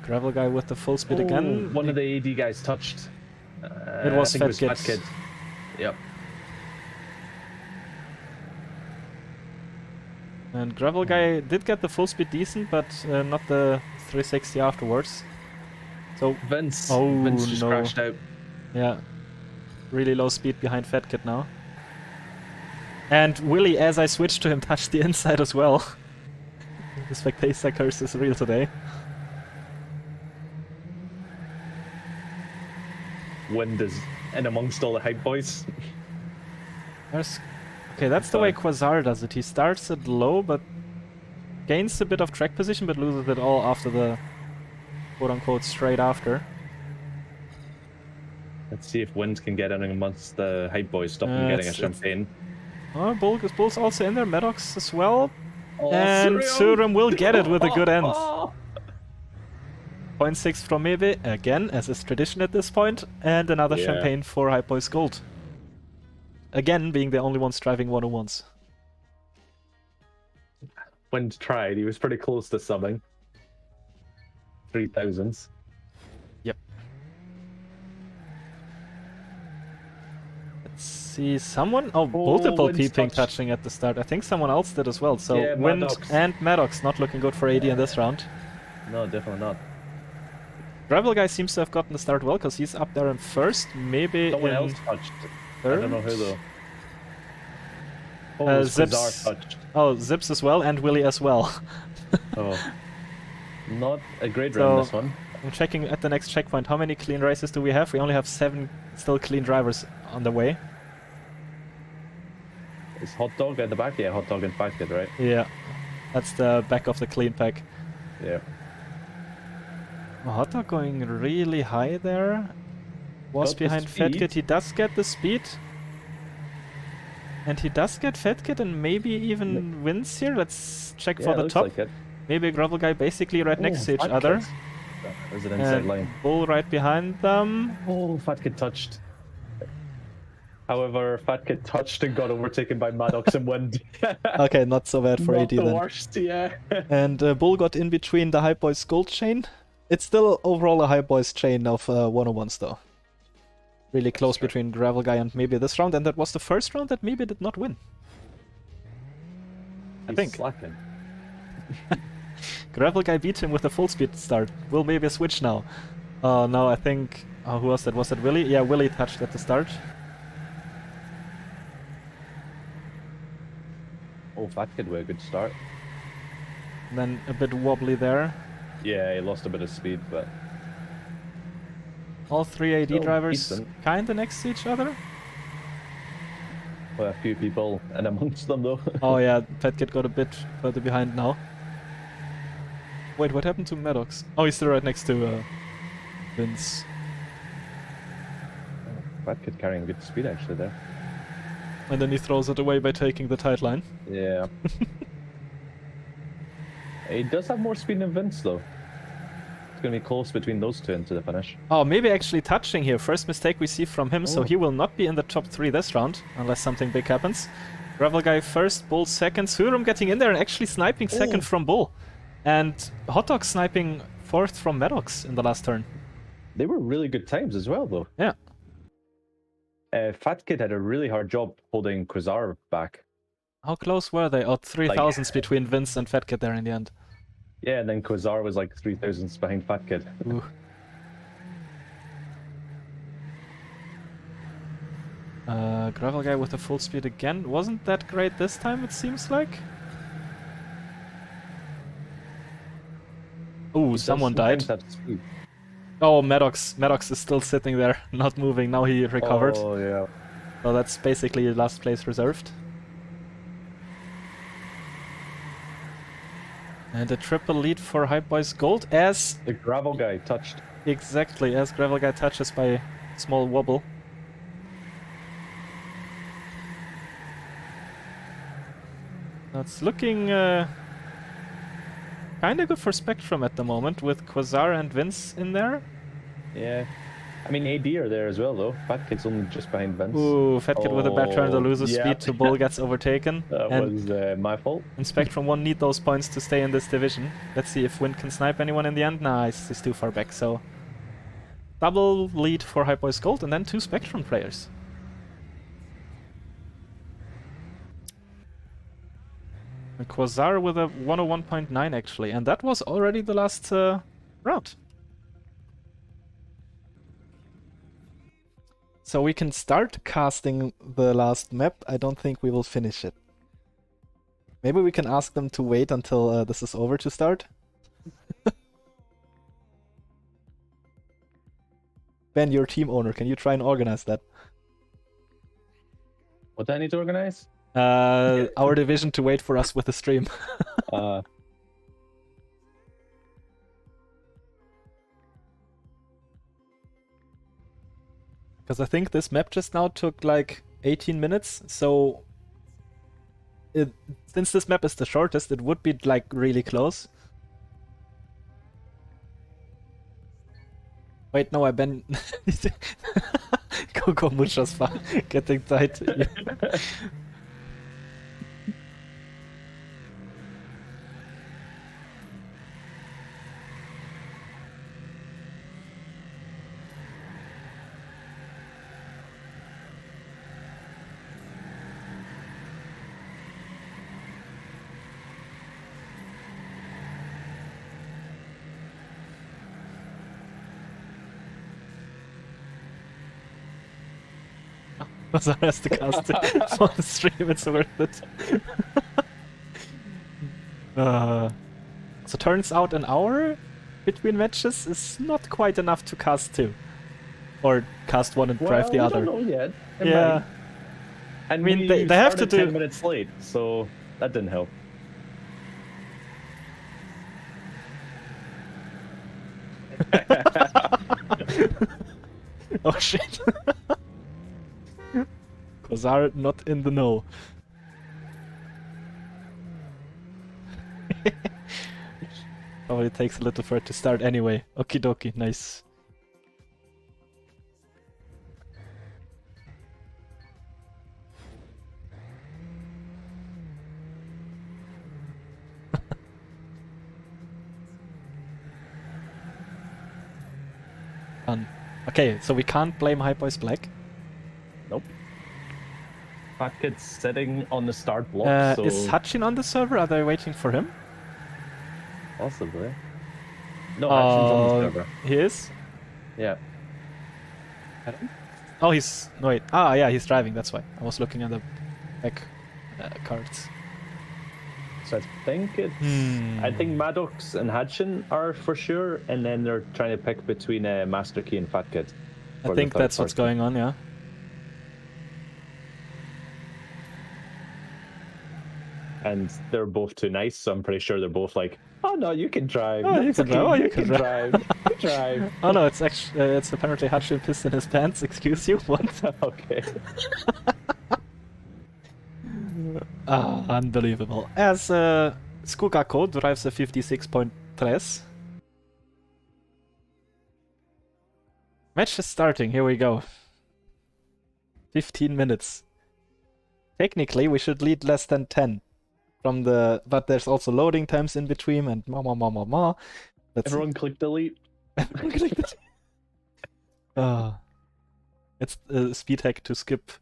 Gravel Guy with the full speed again. One of the AD guys touched. It was Fat Kid. Yep. And Gravel Guy did get the full speed decent, but not the 360 afterwards. So Vince just crashed out. Yeah. Really low speed behind Fat Kid now. And Willy, as I switched to him, touched the inside as well. The spectator curse is real today. Wind is in amongst all the hype boys. Okay, that's the way Quasar does it. He starts it low, but gains a bit of track position, but loses it all after the quote-unquote straight after. Let's see if Wind can get in amongst the hype boys, stop him getting a champagne. Oh, Bull's also in there, Maddox as well. And Suram will get it with a good end. 0.6 from Mebe, again, as is tradition at this point, and another champagne for Hypeboys Gold. Again, being the only ones driving 101s. Wind tried, he was pretty close to subbing. 3000s. Yep. Let's see, someone? Oh, multiple P-Ping touching at the start. I think someone else did as well, so yeah, Wind Maddox. and Maddox not looking good for AD in this round. No, definitely not. Gravel Guy seems to have gotten the start well, because he's up there in first, maybe someone in else touched. third? I don't know who though. Zips. Touched. Oh, Zips as well, and Willy as well. Oh. Not a great round this one. I'm checking at the next checkpoint. How many clean races do we have? We only have 7 still clean drivers on the way. Is Hot Dog at the back? Yeah, Hot Dog and Fat Kid, right? Yeah. That's the back of the clean pack. Yeah. Hot Dog going really high there. Was behind Fat Kid. He does get the speed. And he does get Fedkit and maybe even wins here. Let's check for the looks top. like it. Maybe a Gravel Guy basically right next to each other. There's an inside And line. Bull right behind them. Oh, Fat Kid touched. However, Fat Kid touched and got overtaken by Maddox and wind. Okay, not so bad for Not AD the then. worst, yeah. And Bull got in between the Hypeboys gold chain. It's still overall a Hypeboys chain of 101s though. Really close between Gravel Guy and maybe this round, and that was the first round that maybe did not win. I think. Slacking. Gravel Guy beat him with a full speed start. Will maybe switch now. No, I think... who was that? Was that Willy? Yeah, Willy touched at the start. Oh, Fat Kid with a good start. And then a bit wobbly there. Yeah, he lost a bit of speed, but... All three AD Still drivers decent. kinda next to each other. Well, a few people in amongst them, though. Oh yeah, Fetkit got a bit further behind now. Wait, what happened to Maddox? Oh, he's still right next to Vince. Fat Kid carrying good speed, actually, there. And then he throws it away by taking the tight line. Yeah. He does have more speed than Vince, though. It's going to be close between those two into the finish. Oh, maybe actually touching here. First mistake we see from him, so he will not be in the top 3 this round, unless something big happens. Gravel Guy first, Bull second, Surum getting in there and actually sniping second from Bull. And Hotdog sniping 4th from Maddox in the last turn. They were really good times as well, though. Yeah. Fat Kid had a really hard job holding Quasar back. How close were they? Oh, 3,000s between Vince and Fetkit there in the end. Yeah, and then Quasar was like 3,000s behind Fat Kid. Ooh. Gravel Guy with a full speed again. Wasn't that great this time, it seems like. Ooh, someone died. Oh, Maddox is still sitting there, not moving. Now he recovered. Oh, yeah. So that's basically last place reserved. And a triple lead for Hypeboys Gold as... The Gravel Guy touched. Exactly, as Gravel Guy touches by a small wobble. That's looking kinda good for Spectrum at the moment, with Quasar and Vince in there. Yeah. I mean, AD are there as well, though. Fat Kid's only just behind Vince. Ooh, Fat Kid with a bad turn to loses yeah. speed to Bull gets overtaken. That was my fault. And Spectrum won't need those points to stay in this division. Let's see if Wind can snipe anyone in the end. Nah, he's too far back, so... Double lead for Hypeboys Gold, and then 2 Spectrum players. And Quasar with a 101.9 actually, and that was already the last round. So we can start casting the last map. I don't think we will finish it. Maybe we can ask them to wait until this is over to start. Ben, you're team owner. Can you try and organize that? What do I need to organize? Our division to wait for us with the stream. Because I think this map just now took like 18 minutes, so since this map is the shortest, it would be like really close. Wait, no, I been Coco muchas getting tight. Quasar has to cast it for the stream, it's worth it. So turns out an hour between matches is not quite enough to cast 2. Or cast 1 and drive the other. I don't know yet. Yeah. And I mean, they have to do 10 minutes late, so that didn't help. Oh shit. are not in the know. Probably takes a little for it to start anyway. Okie dokie, nice. Fun. Okay, so we can't blame Hypeboys Black. Nope. Fat Kid's sitting on the start block, so... Is Hutchin on the server? Are they waiting for him? Possibly. No, Hutchin's on the server. He is? Yeah. Oh, he's... No, wait. Ah, yeah, he's driving, that's why. I was looking at the back cards. So I think it's... I think Maddox and Hutchin are for sure, and then they're trying to pick between Master Key and Fat Kid. I think that's what's going on, yeah. And they're both too nice, so I'm pretty sure they're both like, oh no, you can drive. Oh, you can drive. Oh, you can drive. You drive. Oh no, it's actually it's apparently Hutchin pissed in his pants. Excuse you, what? Okay. Unbelievable. As Skugako drives a 56.3. Match is starting. Here we go. 15 minutes. Technically, we should lead less than 10. From the, but there's also loading times in between and Everyone click delete. Everyone click delete. It's a speed hack to skip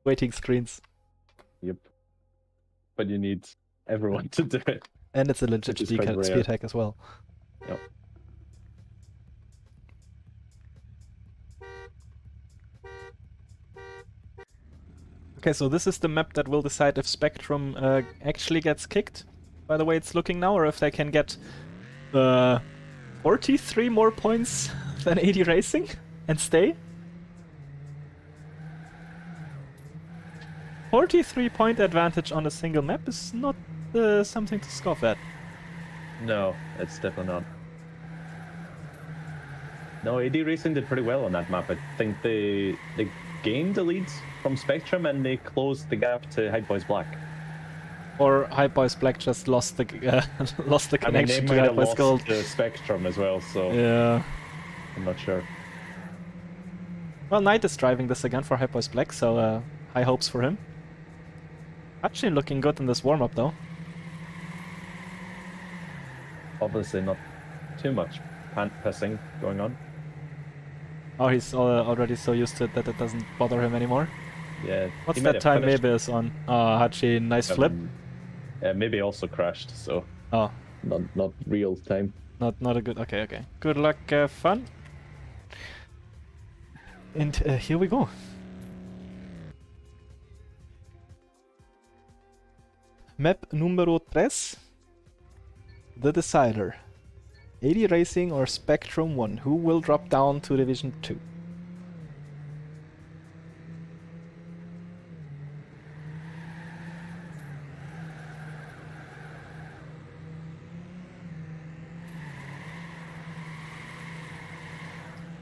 waiting screens. Yep. But you need everyone to do it. And it's a legit speed hack as well. Yep. Okay, so this is the map that will decide if Spectrum actually gets kicked, by the way it's looking now, or if they can get 43 more points than 80 Racing and stay. 43-point advantage on a single map is not something to scoff at. No, it's definitely not. No, AD Racing did pretty well on that map. I think they gained the lead from Spectrum and they closed the gap to Hypeboys Black. Or Hypeboys Black just lost the connection to Hypeboys Gold. To Spectrum as well, so yeah, I'm not sure. Well, Knight is driving this again for Hypeboys Black, so high hopes for him. Actually looking good in this warm-up though. Obviously not too much pant pissing going on. Oh, he's already so used to it that it doesn't bother him anymore. Yeah. What's that time maybe is on? Oh, Hachi, nice flip. Maybe also crashed, so... Oh. Not real time. Not a good... Okay. Good luck, fun. And here we go. Map numero 3. The Decider. 80 Racing or Spectrum 1. Who will drop down to Division 2?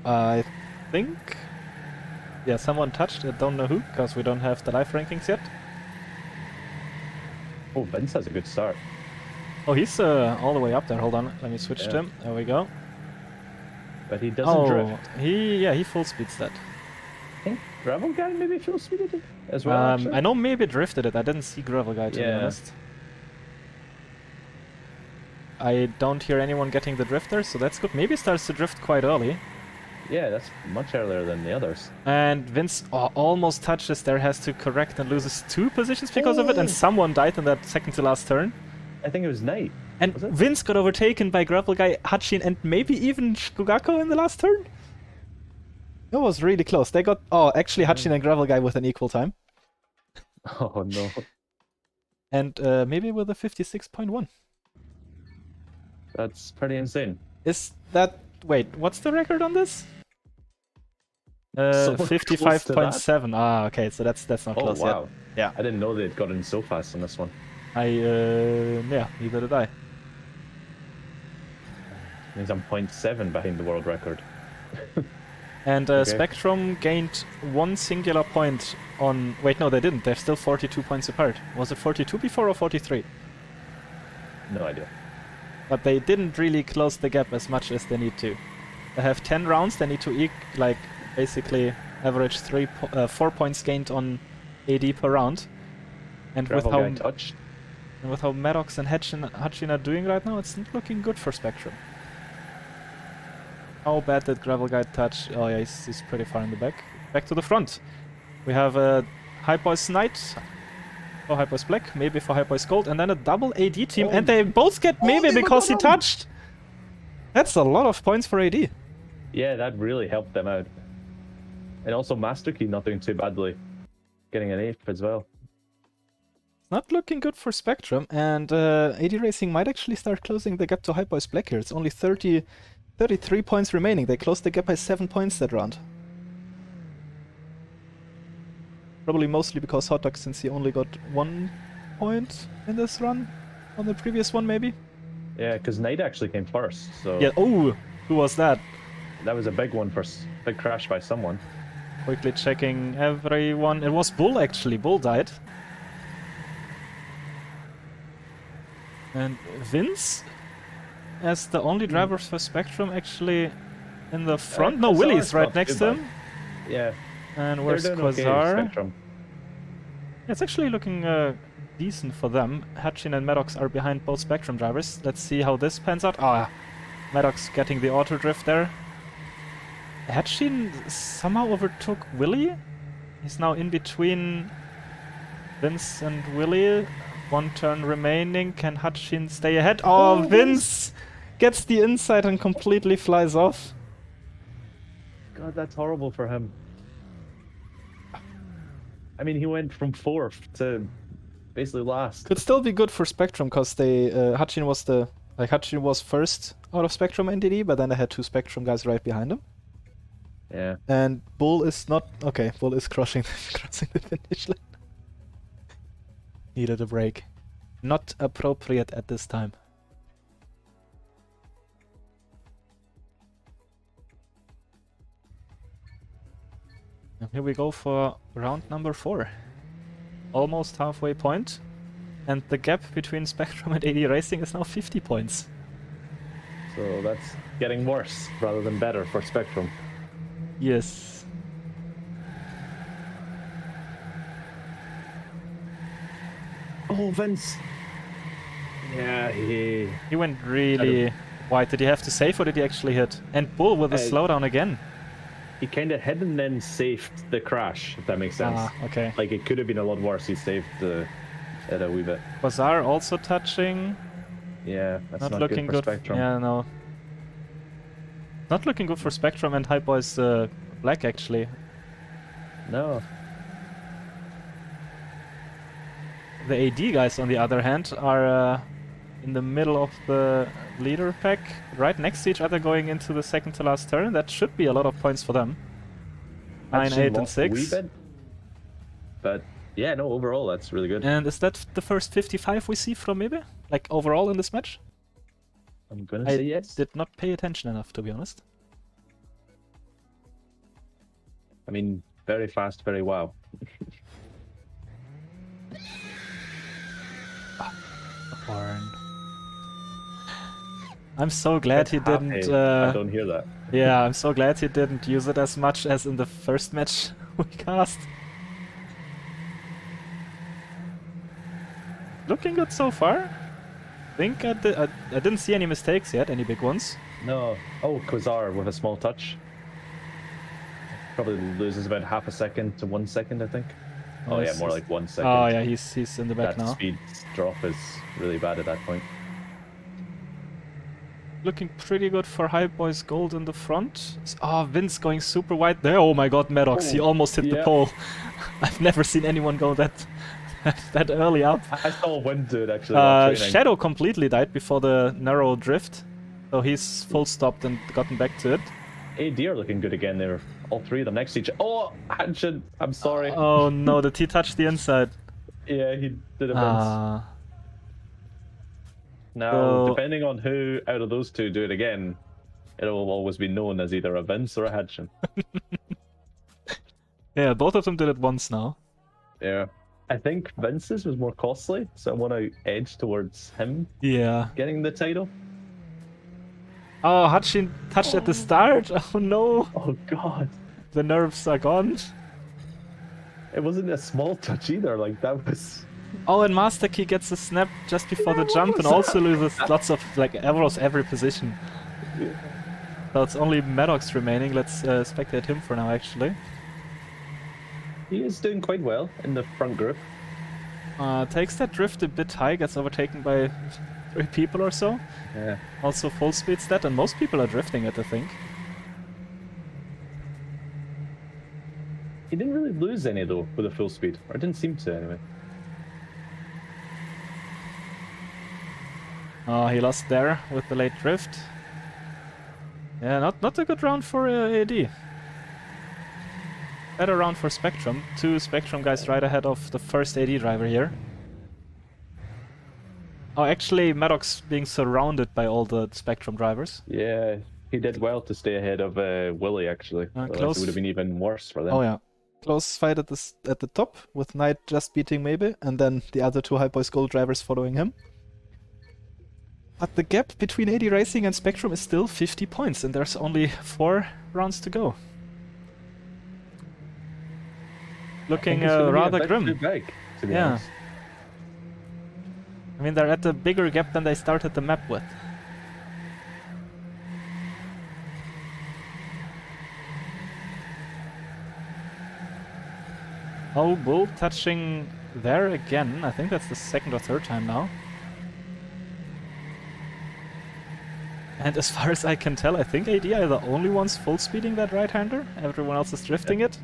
I think... Yeah, someone touched. I don't know who, because we don't have the live rankings yet. Oh, Vince has a good start. Oh, he's all the way up there. Hold on, let me switch to him. There we go. But he doesn't drift. He full speeds that. I think Gravel Guy maybe full speeded it as well. I know maybe drifted it. I didn't see Gravel Guy to be honest. I don't hear anyone getting the drifter, so that's good. Maybe starts to drift quite early. Yeah, that's much earlier than the others. And Vince almost touches there, has to correct and loses 2 positions because of it, and someone died in that second to last turn. I think it was Knight. And Vince got overtaken by Gravel Guy, Hutchin, and maybe even Skugako in the last turn? It was really close. They got... Oh, actually Hutchin and Gravel Guy with an equal time. Oh no. And maybe with a 56.1. That's pretty insane. Is that... Wait, what's the record on this? 55.7. Ah, okay, so that's not close yet. Yeah. I didn't know they'd gotten so fast on this one. Yeah, neither did I. Means I'm 0.7 behind the world record. And Okay. Spectrum gained one singular point on... Wait, no, they didn't. They're still 42 points apart. Was it 42 before or 43? No idea. But they didn't really close the gap as much as they need to. They have 10 rounds. They need to basically average 4 points gained on AD per round. And with how Maddox and Hachin are doing right now, it's not looking good for Spectrum. How bad did Gravel Guy touch? Oh yeah, he's pretty far in the back. Back to the front. We have a Hypeboys Knight for Hypeboys Black, maybe for Hypeboys Gold, and then a double AD team, and they both get maybe because he touched! That's a lot of points for AD. Yeah, that really helped them out. And also Master Key not doing too badly. Getting an 8th as well. It's not looking good for Spectrum, and AD Racing might actually start closing the gap to Hypeboys Black here. It's only 33 points remaining. They closed the gap by 7 points that round. Probably mostly because Hotdog, since he only got 1 point in this run. On the previous one, maybe? Yeah, because Knight actually came first, so... Yeah, oh! Who was that? That was a big one big crash by someone. Quickly checking everyone. It was Bull, actually. Bull died. And Vince, as the only driver for Spectrum, actually in the front. No, Willie's right next to him. Yeah. And where's Quasar? Yeah, it's actually looking decent for them. Hatchin and Maddox are behind both Spectrum drivers. Let's see how this pans out. Ah, Maddox getting the auto drift there. Hatchin somehow overtook Willie. He's now in between Vince and Willie. 1 turn remaining. Can Hatchin stay ahead? Oh, Vince gets the inside and completely flies off. God, that's horrible for him. I mean, he went from 4th to basically last. Could still be good for Spectrum because they Hatchin was first out of Spectrum NDD, but then they had 2 Spectrum guys right behind him. Yeah. And Bull is not okay. Bull is crossing the finish line. Needed a break. Not appropriate at this time. And here we go for round number 4. Almost halfway point. And the gap between Spectrum and AD Racing is now 50 points. So that's getting worse rather than better for Spectrum. Yes. Oh, Vince! Yeah, he went really wide. Did he have to save or did he actually hit? And Bull with a slowdown again. He kind of hit and then saved the crash, if that makes sense. Ah, okay. Like, it could have been a lot worse. He saved it a wee bit. Quasar also touching. Yeah, that's not looking good for Spectrum. Yeah, no. Not looking good for Spectrum and Hypeboys Black, actually. No. The AD guys, on the other hand, are in the middle of the leader pack, right next to each other going into the second to last turn. That should be a lot of points for them. 9, 8, and 6. But yeah, no, overall that's really good. And is that the first 55 we see from maybe? Like overall in this match? I'm gonna say yes. I did not pay attention enough, to be honest. I mean, very fast, very wow. Horn. I'm so glad he didn't. I don't hear that. Yeah, I'm so glad he didn't use it as much as in the first match we cast. Looking good so far. I think I didn't see any mistakes yet, any big ones. No. Oh, Quasar with a small touch. Probably loses about half a second to 1 second, I think. Oh yeah, more like 1 second. Oh yeah, he's in the back now. That speed drop is really bad at that point. Looking pretty good for Hypeboys Gold in the front. Oh, Vince going super wide there. Oh my god, Maddox, he almost hit the pole. I've never seen anyone go that early up. I saw one dude actually. Shadow completely died before the narrow drift. So he's full stopped and gotten back to it. AD are looking good again. They're all 3 of them next to each other. Oh, Hanshin, I'm sorry. Oh no, did he touch the inside? Yeah, he did it once. Now, depending on who out of those 2 do it again, it'll always be known as either a Vince or a Hudson. Yeah, both of them did it once now. Yeah. I think Vince's was more costly, so I want to edge towards him getting the title. Oh, Hutchin touched at the start? Oh no! Oh god. The nerves are gone. It wasn't a small touch either, like that was... Oh, and Master Key gets a snap just before the jump and also loses lots of arrows every position. Yeah. So it's only Maddox remaining. Let's spectate him for now, actually. He is doing quite well in the front group. Takes that drift a bit high, gets overtaken by 3 people or so. Yeah. Also full speed stat, and most people are drifting it, I think. He didn't really lose any though with a full speed, or didn't seem to anyway. Oh, he lost there with the late drift. Yeah, not a good round for AD. Better round for Spectrum. 2 Spectrum guys right ahead of the first AD driver here. Oh, actually, Maddox being surrounded by all the Spectrum drivers. Yeah, he did well to stay ahead of Willie, actually. Otherwise it would have been even worse for them. Oh yeah. Close fight at the top, with Knight just beating maybe, and then the other 2 Hypeboys Gold drivers following him. But the gap between AD Racing and Spectrum is still 50 points, and there's only 4 rounds to go. Looking rather grim. Big, to be honest. I mean, they're at a bigger gap than they started the map with. Oh, Bull touching there again. I think that's the 2nd or 3rd time now. And as far as I can tell, I think AD are the only ones full speeding that right-hander. Everyone else is drifting it.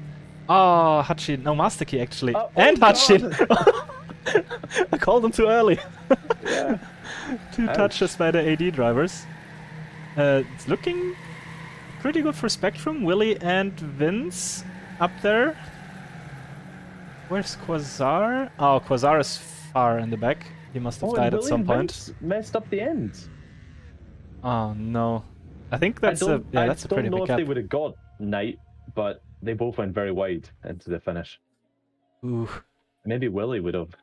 Oh, Hachi. No, Master Key actually. And Hachi! I called them too early. Yeah. 2 touches by the AD drivers. It's looking pretty good for Spectrum. Willie and Vince up there. Where's Quasar? Oh, Quasar is far in the back. He must have died at some point. Vince messed up the end. Oh no. I think that's a pretty big gap. I don't know if they would have got Knight, but they both went very wide into the finish. Ooh. Maybe Willie would have.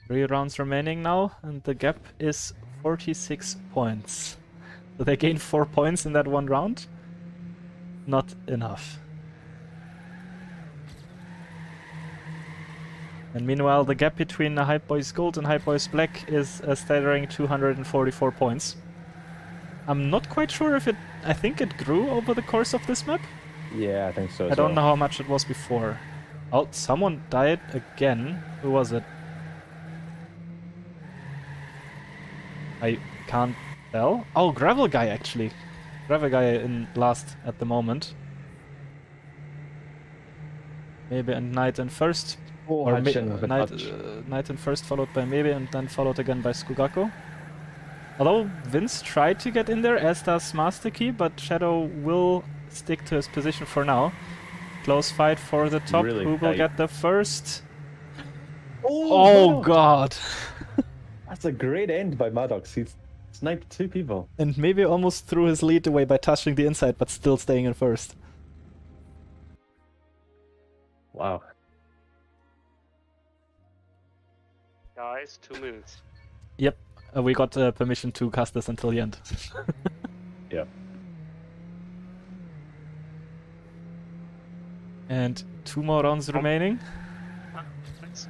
3 rounds remaining now, and the gap is 46 points. So they gained 4 points in that 1 round. Not enough. And meanwhile, the gap between Hypeboys Gold and Hypeboys Black is a staggering 244 points. I'm not quite sure if it... I think it grew over the course of this map. Yeah, I think so. I don't know how much it was before. Oh, someone died again. Who was it? I can't tell. Oh, Gravel Guy actually. Gravel Guy in last at the moment. Maybe and Knight in first. Oh, or Knight in first, followed by Maybe, and then followed again by Skugako. Although Vince tried to get in there, as does Master Key, but Shadow will stick to his position for now. Close fight for the top. Really Who will tight. get the first? Oh God! That's a great end by Maddox. He's sniped 2 people. And maybe almost threw his lead away by touching the inside, but still staying in first. Wow. Guys, 2 minutes. Yep, we got permission to cast this until the end. Yeah. And 2 more rounds remaining. Thanks.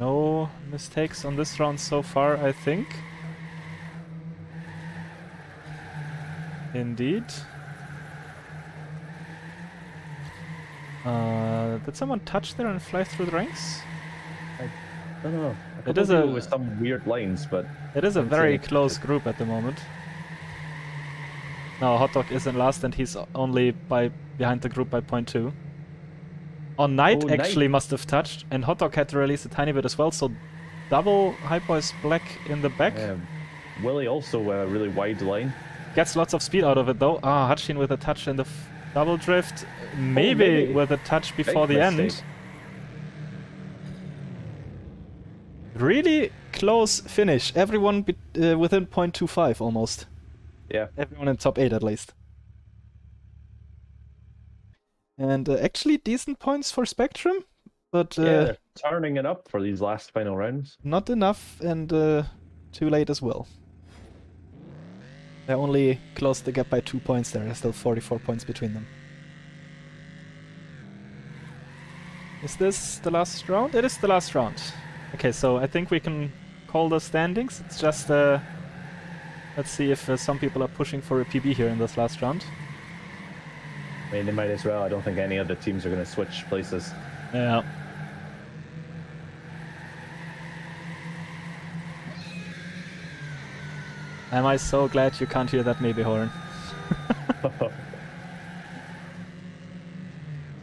No mistakes on this round so far, I think. Indeed. Did someone touch there and fly through the ranks? I don't know. It is a... with some weird lines, but It is a very close group at the moment. No, Hotdog is in last and he's only behind the group by 0.2. Knight actually must have touched, and Hotdog had to release a tiny bit as well, so double Hypeboys Black in the back. Willie also a really wide line. Gets lots of speed out of it though. Hutchin with a touch in the double drift. Maybe with a touch before the end. Really close finish. Everyone within 0.25 almost. Yeah. Everyone in top 8 at least. And actually decent points for Spectrum, but Yeah, they're turning it up for these last final rounds. not enough and too late as well. They only closed the gap by 2 points there. There's still 44 points between them. Is this the last round? It is the last round. Okay, so I think we can call the standings. It's just let's see if some people are pushing for a PB here in this last round. I mean, they might as well. I don't think any of the teams are going to switch places. Yeah. Am I so glad you can't hear that maybe horn?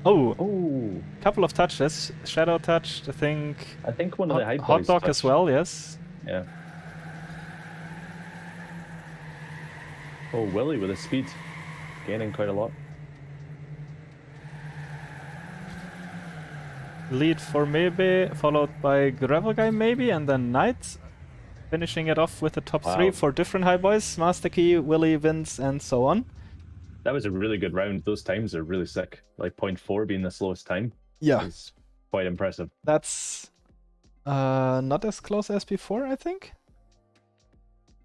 Oh, Oh, couple of touches. Shadow touched, I think. I think one of the hype Hot boys dog as touched. well, yes. Yeah. Oh, Willie with his speed, gaining quite a lot. Lead for maybe, followed by Gravel Guy maybe, and then Knight. Finishing it off with the top 3 for different high boys. Master Key, Willie, Vince, and so on. That was a really good round. Those times are really sick. Like 0.4 being the slowest time. Yeah. It's quite impressive. That's not as close as before, I think.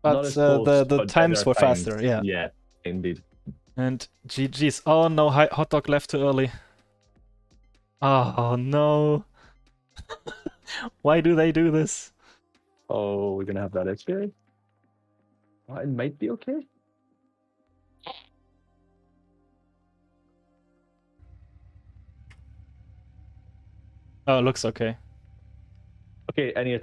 But Not as close, the but times better were faster, yeah. Yeah, indeed. And GG's. Oh no, hot dog left too early. Oh no. Why do they do this? Oh, we're gonna have that XP. Well, it might be okay. Oh, it looks okay. Okay, any